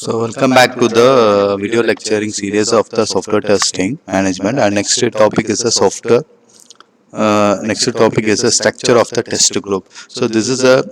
So welcome back to the video lecturing series of the software testing management. Our next topic is the software. Next topic is the structure of the test group. So this is a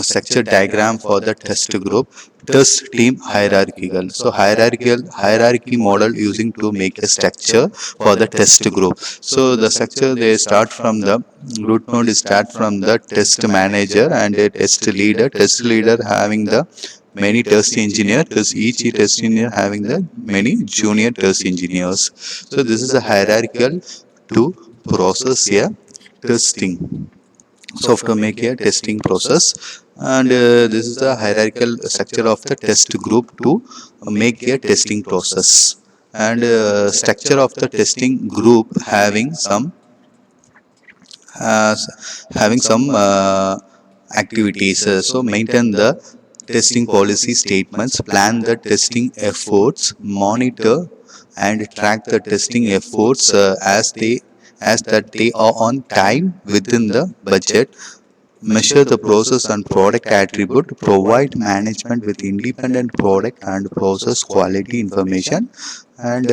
structure diagram for the test group. Test team hierarchical. So hierarchy model using to make a structure for the test group. So the structure they start from the root node is start from the test manager and a test leader. Test leader having the many test engineer because each test engineer having the many junior test engineers. So this is a hierarchical to process a testing. So to make a testing process, and this is the hierarchical structure of the test group to make a testing process, and structure of the testing group uh, having some activities. So maintain the testing policy statements, plan the testing efforts, monitor and track the testing efforts as that they are on time within the budget, measure the process and product attribute, provide management with independent product and process quality information, and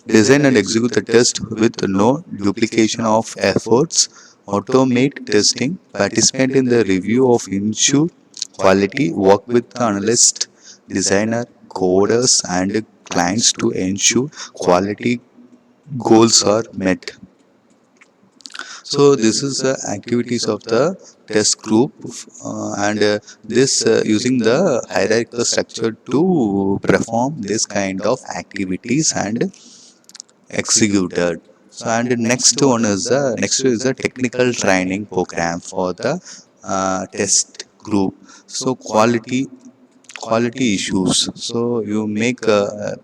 design and execute the test with no duplication of efforts, automate testing, participate in the review of ensure quality, work with the analyst, designer, coders and clients to ensure quality goals are met. So this is the activities of the test group, and this using the hierarchical structure to perform this kind of activities and executed. So and next is the technical training program for the test group. So quality issues. So you make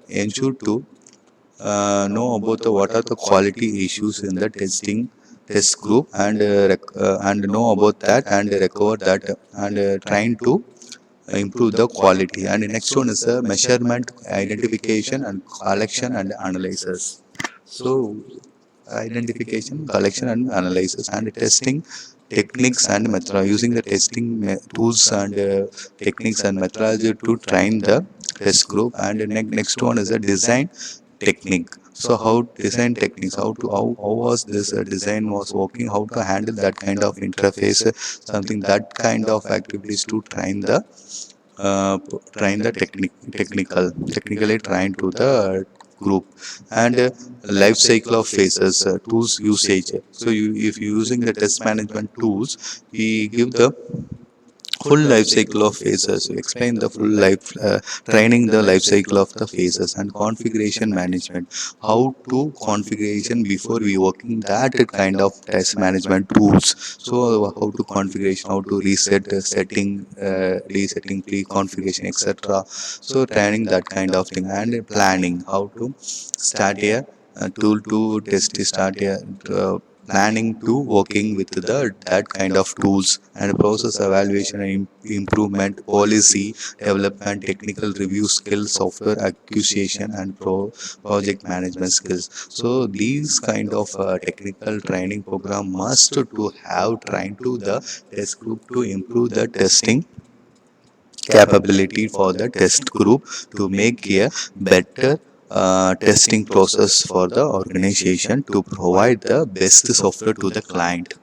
ensure to know about what are the quality issues in the test group, and and know about that and recover that, and trying to improve the quality. And the next one is the measurement, identification and collection and analysis. So identification, collection and analysis, and testing techniques and methodology, using the testing tools and techniques and methodology to train the test group. And the next one is the design technique. So how design techniques, how was this design was working, how to handle that kind of interface, something that kind of activities to train the technically train to the group. And life cycle of phases, tools usage. So if you're using the test management tools, we give the full life cycle of phases. We explain the full life training the life cycle of the phases. And configuration management, how to configuration before we working that kind of test management tools. So how to configuration, how to reset resetting pre-configuration, etc. So training that kind of thing. And planning, how to start a tool to test, start a planning to working with that kind of tools. And process evaluation and improvement, policy development, technical review skills, software acquisition and project management skills. So these kind of technical training program must to have trained to the test group to improve the testing capability for the test group, to make a better testing process for the organization, to provide the best software to the client.